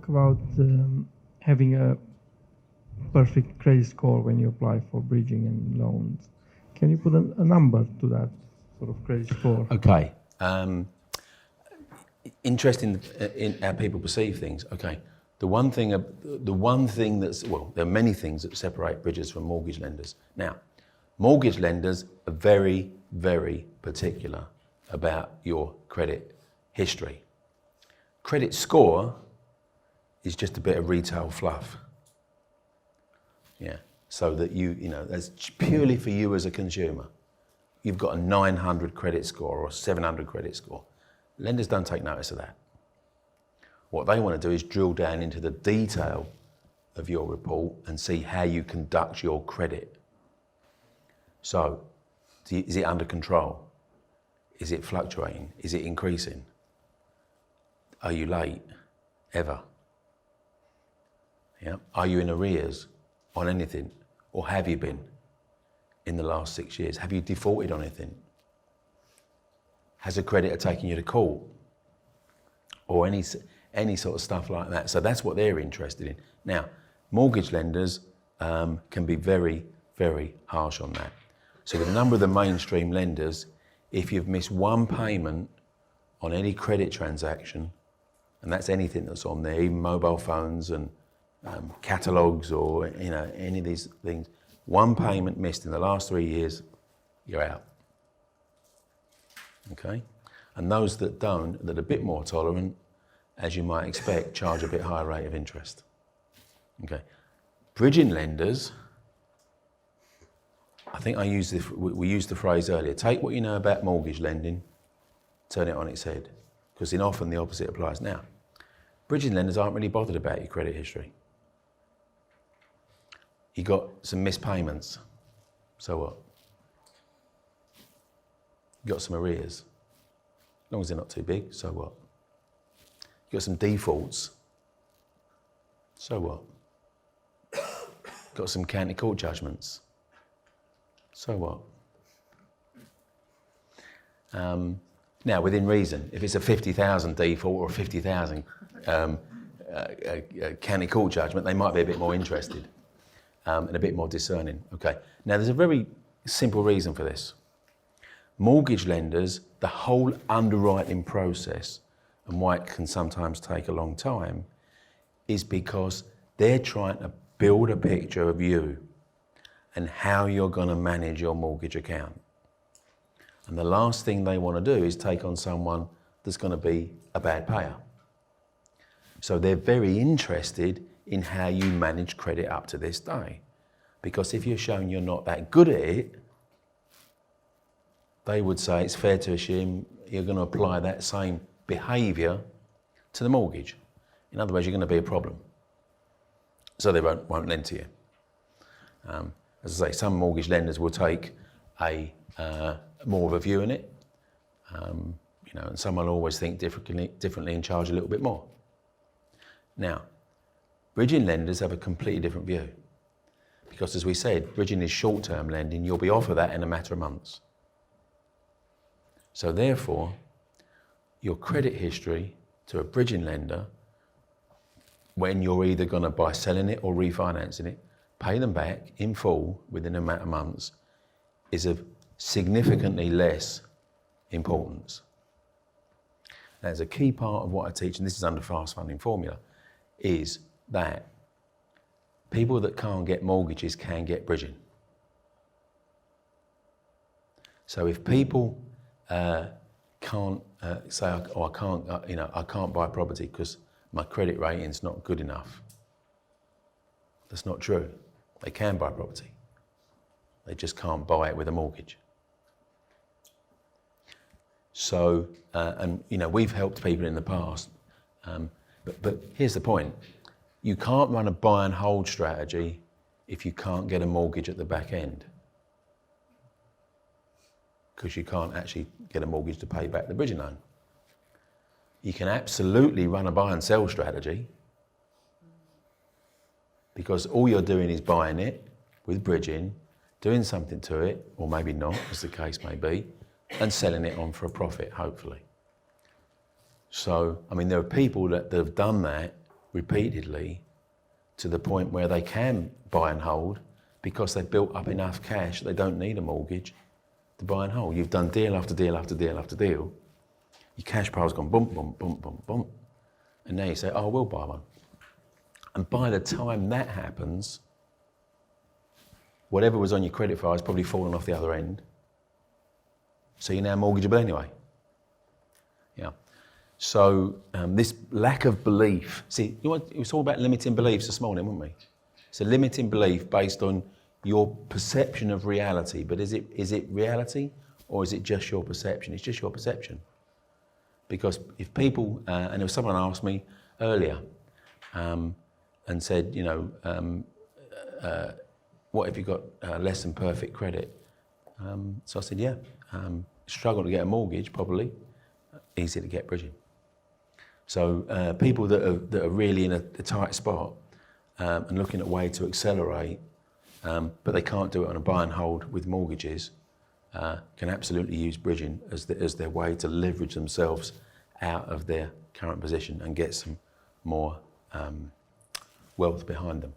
about having a perfect credit score when you apply for bridging and loans. Can you put a number to that sort of credit score? Okay. Interesting in how people perceive things. Okay. The one thing that's, well, there are many things that separate bridges from mortgage lenders. Now, mortgage lenders are very, very particular about your credit history. Credit score is just a bit of retail fluff. Yeah, so that you know, that's purely for you as a consumer. You've got a 900 credit score or a 700 credit score. Lenders don't take notice of that. What they want to do is drill down into the detail of your report and see how you conduct your credit. So, is it under control? Is it fluctuating? Is it increasing? Are you late? Ever? Yeah. Are you in arrears on anything? Or have you been in the last 6 years? Have you defaulted on anything? Has a creditor taken you to court? Or any sort of stuff like that. So that's what they're interested in. Now, mortgage lenders can be very, very harsh on that. So with a number of the mainstream lenders, if you've missed one payment on any credit transaction, and that's anything that's on there, even mobile phones and catalogues or any of these things, one payment missed in the last 3 years, you're out. Okay? And those that don't, that are a bit more tolerant, as you might expect, charge a bit higher rate of interest. Okay? Bridging lenders, I think we used the phrase earlier, take what you know about mortgage lending, turn it on its head, because then often the opposite applies. Now, bridging lenders aren't really bothered about your credit history. You got some missed payments, so what? You got some arrears, as long as they're not too big, so what? You got some defaults, so what? Got some county court judgments, so what? Now, within reason, if it's a 50,000 default or a 50,000 county court judgment, they might be a bit more interested and a bit more discerning. Okay. Now, there's a very simple reason for this. Mortgage lenders, the whole underwriting process, and why it can sometimes take a long time, is because they're trying to build a picture of you and how you're going to manage your mortgage account. And the last thing they want to do is take on someone that's going to be a bad payer. So they're very interested in how you manage credit up to this day. Because if you're showing you're not that good at it, they would say it's fair to assume you're going to apply that same behaviour to the mortgage. In other words, you're going to be a problem. So they won't lend to you. As I say, some mortgage lenders will take more of a view in it, and some will always think differently and charge a little bit more. Now, bridging lenders have a completely different view, because as we said, bridging is short-term lending. You'll be off of that in a matter of months. So therefore, your credit history to a bridging lender, when you're either going to, by selling it or refinancing it, pay them back in full within a matter of months, is of significantly less importance. That's a key part of what I teach, and this is under fast funding formula, is that people that can't get mortgages can get bridging. So if people can't say, "Oh, I can't buy property because my credit rating's not good enough," that's not true. They can buy property. They just can't buy it with a mortgage. So, we've helped people in the past, but here's the point. You can't run a buy and hold strategy if you can't get a mortgage at the back end, because you can't actually get a mortgage to pay back the bridging loan. You can absolutely run a buy and sell strategy, because all you're doing is buying it with bridging, doing something to it, or maybe not, as the case may be, and selling it on for a profit, hopefully. So, there are people that have done that repeatedly to the point where they can buy and hold because they've built up enough cash they don't need a mortgage to buy and hold. You've done deal after deal after deal after deal. Your cash pile's gone bump, bump, bump, bump, bump. And now you say, oh, we'll buy one. And by the time that happens, whatever was on your credit file has probably fallen off the other end. So you're now mortgageable anyway. Yeah. So this lack of belief, see, it was all about limiting beliefs this morning, weren't we? It's a limiting belief based on your perception of reality. But is it reality or is it just your perception? It's just your perception. Because if people, and there was someone asked me earlier and said, you know, what if you got less than perfect credit? So I said, yeah, struggle to get a mortgage, probably, easy to get bridging. So people that are really in a tight spot and looking at a way to accelerate, but they can't do it on a buy and hold with mortgages, can absolutely use bridging as their way to leverage themselves out of their current position and get some more wealth behind them.